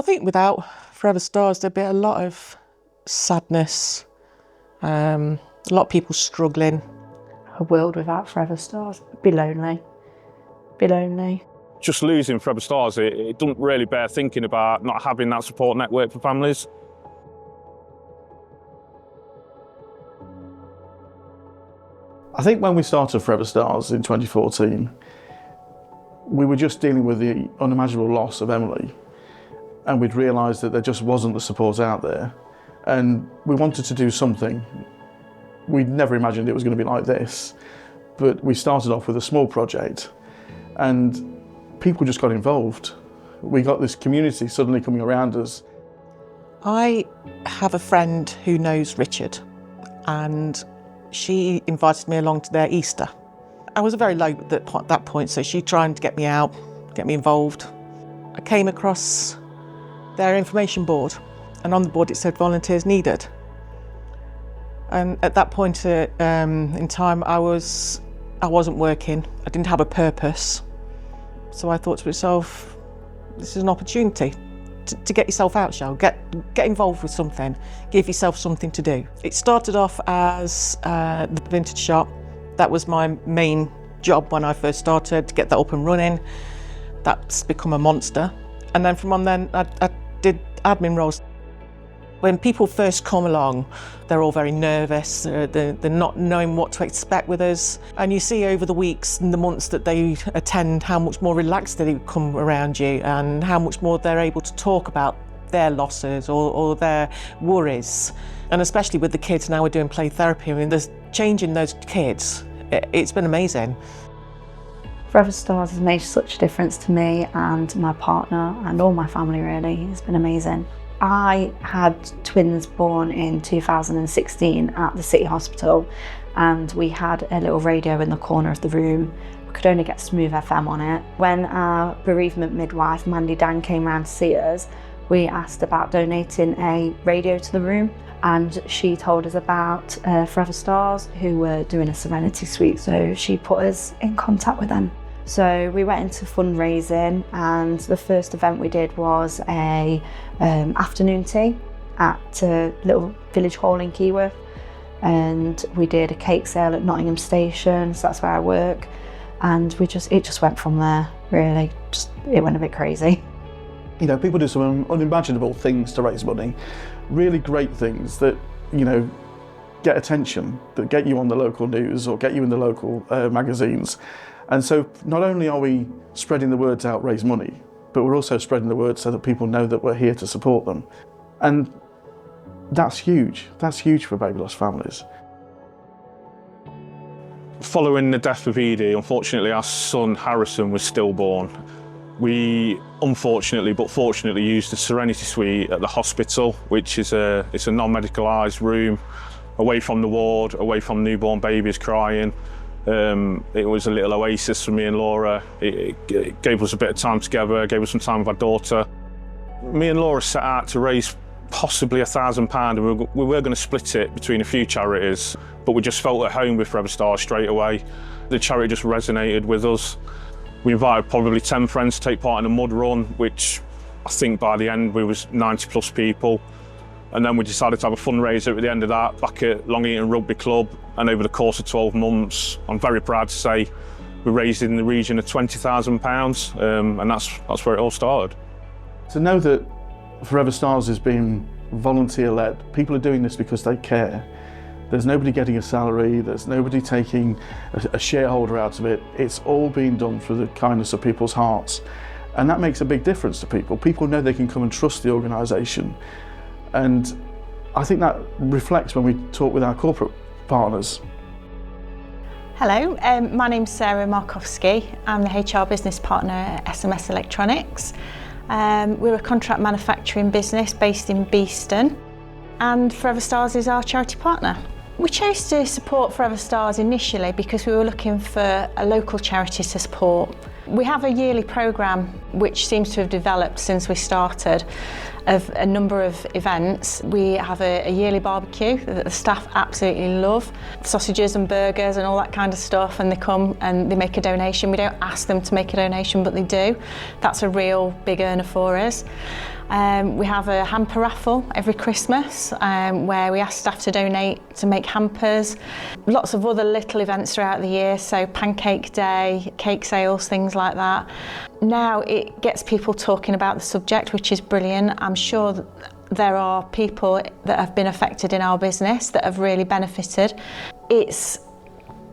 think without Forever Stars, there'd be a lot of sadness, a lot of people struggling. A world without Forever Stars would be lonely. Be lonely. Just losing Forever Stars, it doesn't really bear thinking about not having that support network for families. I think when we started Forever Stars in 2014, we were just dealing with the unimaginable loss of Emily, and we'd realised that there just wasn't the support out there, and we wanted to do something. We'd never imagined it was going to be like this, but we started off with a small project, and people just got involved. We got this community suddenly coming around us. I have a friend who knows Richard, and she invited me along to their Easter. I was very low at that point, so she tried to get me out, get me involved. I came across their information board, and on the board it said volunteers needed. And at that point in time, I wasn't working. I didn't have a purpose. So I thought to myself, this is an opportunity to get yourself out, Shell. Get involved with something. Give yourself something to do. It started off as the vintage shop. That was my main job when I first started, to get that up and running. That's become a monster. And then from on then, I did admin roles. When people first come along, they're all very nervous, they're not knowing what to expect with us. And you see over the weeks and the months that they attend how much more relaxed they come around you and how much more they're able to talk about their losses or their worries. And especially with the kids, now we're doing play therapy, I mean, there's changing those kids. It's been amazing. Forever Stars has made such a difference to me and my partner and all my family, really. It's been amazing. I had twins born in 2016 at the City Hospital, and we had a little radio in the corner of the room. We could only get Smooth FM on it. When our bereavement midwife, Mandy Dan, came round to see us, we asked about donating a radio to the room, and she told us about Forever Stars, who were doing a Serenity Suite, so she put us in contact with them. So we went into fundraising, and the first event we did was a afternoon tea at a little village hall in Keyworth, and we did a cake sale at Nottingham station, so that's where I work, and it just went from there, really. It went a bit crazy. You know, people do some unimaginable things to raise money, really great things that, you know, get attention, that get you on the local news or get you in the local magazines. And so not only are we spreading the word to raise money, but we're also spreading the word so that people know that we're here to support them. And that's huge. That's huge for baby loss families. Following the death of Edie, unfortunately our son Harrison was stillborn. We unfortunately, but fortunately, used the Serenity Suite at the hospital, which is it's a non-medicalised room, away from the ward, away from newborn babies crying. It was a little oasis for me and Laura. It gave us a bit of time together, gave us some time with our daughter. Me and Laura set out to raise possibly £1,000, and we were going to split it between a few charities, but we just felt at home with Forever Stars straight away. The charity just resonated with us. We invited probably 10 friends to take part in a mud run, which I think by the end we was 90 plus people. And then we decided to have a fundraiser at the end of that, back at Long Eaton Rugby Club. And over the course of 12 months, I'm very proud to say, we raised in the region of £20,000, and that's where it all started. To know that Forever Stars is being volunteer-led, people are doing this because they care. There's nobody getting a salary, there's nobody taking a shareholder out of it. It's all being done through the kindness of people's hearts. And that makes a big difference to people. People know they can come and trust the organisation. And I think that reflects when we talk with our corporate partners. Hello, my name's Sarah Markowski. I'm the HR business partner at SMS Electronics. We're a contract manufacturing business based in Beeston, and Forever Stars is our charity partner. We chose to support Forever Stars initially because we were looking for a local charity to support. We have a yearly programme which seems to have developed since we started, of a number of events. We have a yearly barbecue that the staff absolutely love, sausages and burgers and all that kind of stuff, and they come and they make a donation. We don't ask them to make a donation, but they do. That's a real big earner for us. We have a hamper raffle every Christmas where we ask staff to donate to make hampers. Lots of other little events throughout the year, so pancake day, cake sales, things like that. Now it gets people talking about the subject, which is brilliant. I'm sure that there are people that have been affected in our business that have really benefited. It's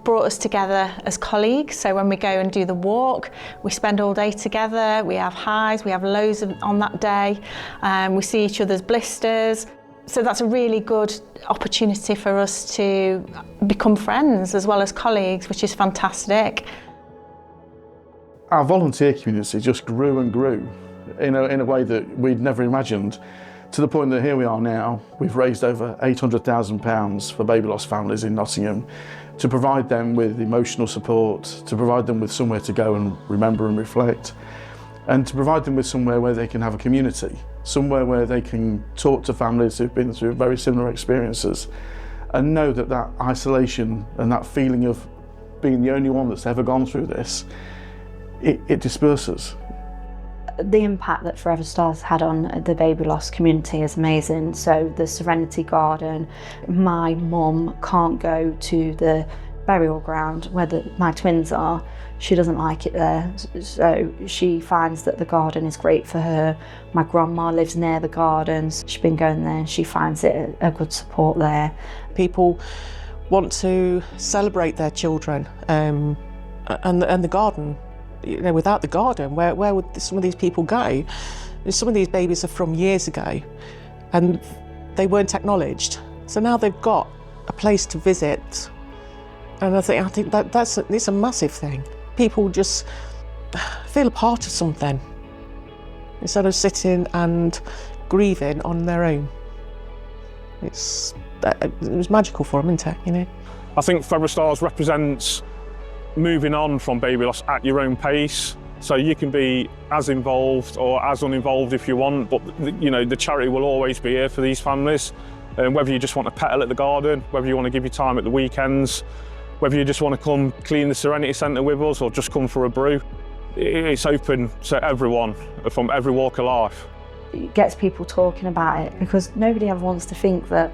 brought us together as colleagues, so when we go and do the walk, we spend all day together, we have highs, we have lows on that day, we see each other's blisters. So that's a really good opportunity for us to become friends as well as colleagues, which is fantastic. Our volunteer community just grew and grew in a way that we'd never imagined, to the point that here we are now. We've raised over £800,000 for baby loss families in Nottingham to provide them with emotional support, to provide them with somewhere to go and remember and reflect, and to provide them with somewhere where they can have a community, somewhere where they can talk to families who've been through very similar experiences and know that that isolation and that feeling of being the only one that's ever gone through this, it disperses. The impact that Forever Stars had on the baby loss community is amazing. So the Serenity Garden, my mum can't go to the burial ground where my twins are. She doesn't like it there, so she finds that the garden is great for her. My grandma lives near the gardens. She's been going there and she finds it a good support there. People want to celebrate their children and the garden. You know, without the garden, where would some of these people go? Some of these babies are from years ago and they weren't acknowledged. So now they've got a place to visit. And I think it's a massive thing. People just feel a part of something instead of sitting and grieving on their own. It was magical for them, isn't it? You know? I think Forever Stars represents moving on from baby loss at your own pace. So you can be as involved or as uninvolved if you want, but you know, the charity will always be here for these families. And whether you just want to petal at the garden, whether you want to give your time at the weekends, whether you just want to come clean the Serenity Centre with us or just come for a brew, it's open to everyone from every walk of life. It gets people talking about it because nobody ever wants to think that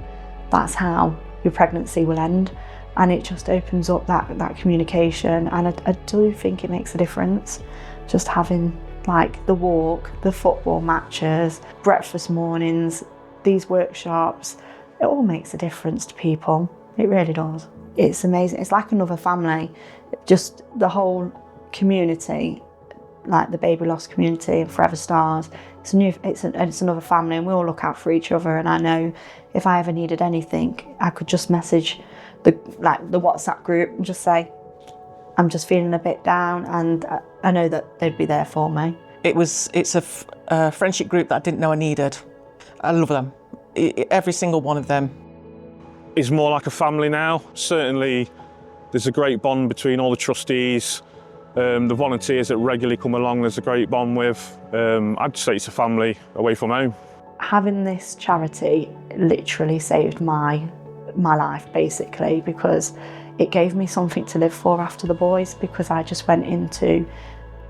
that's how your pregnancy will end. And it just opens up that communication, and I do think it makes a difference. Just having like the walk, the football matches, breakfast mornings, these workshops, it all makes a difference to people. It really does. It's amazing. It's like another family. Just the whole community, like the baby loss community and Forever Stars, it's another family, and we all look out for each other. And I know if I ever needed anything, I could just message the WhatsApp group and just say, I'm just feeling a bit down, and I know that they'd be there for me. It's a friendship group that I didn't know I needed. I love them. Every single one of them. It's more like a family now. Certainly there's a great bond between all the trustees, the volunteers that regularly come along, there's a great bond with. I'd say it's a family away from home. Having this charity literally saved my life, basically, because it gave me something to live for after the boys, because I just went into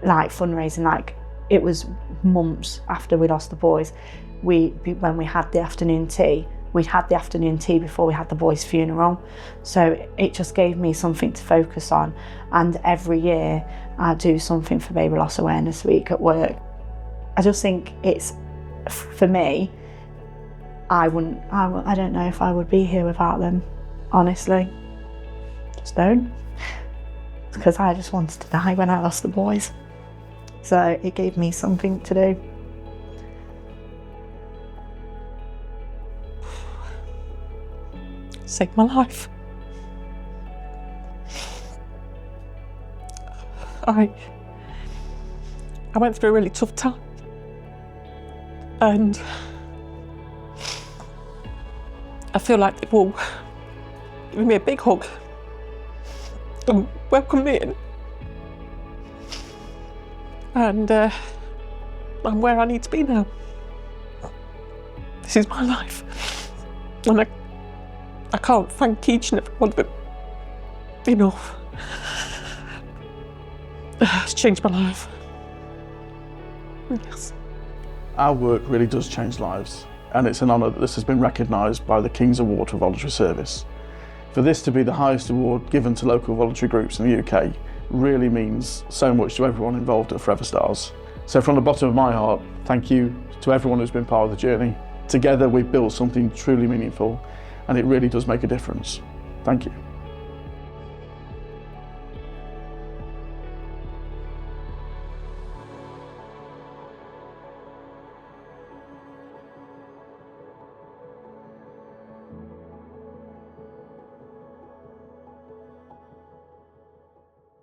like fundraising, like it was months after we lost the boys. When we had the afternoon tea, we'd had the afternoon tea before we had the boys' funeral, so it just gave me something to focus on. And every year I do something for Baby Loss Awareness Week at work. I just think it's, for me, I don't know if I would be here without them, honestly. Just don't. Because I just wanted to die when I lost the boys. So it gave me something to do. Saved my life. I went through a really tough time. And I feel like they've all given me a big hug and welcomed me in. And I'm where I need to be now. This is my life. And I can't thank each and every one of them enough. It's changed my life. Yes. Our work really does change lives, and it's an honour that this has been recognised by the King's Award for Voluntary Service. For this to be the highest award given to local voluntary groups in the UK really means so much to everyone involved at Forever Stars. So from the bottom of my heart, thank you to everyone who's been part of the journey. Together we've built something truly meaningful, and it really does make a difference. Thank you.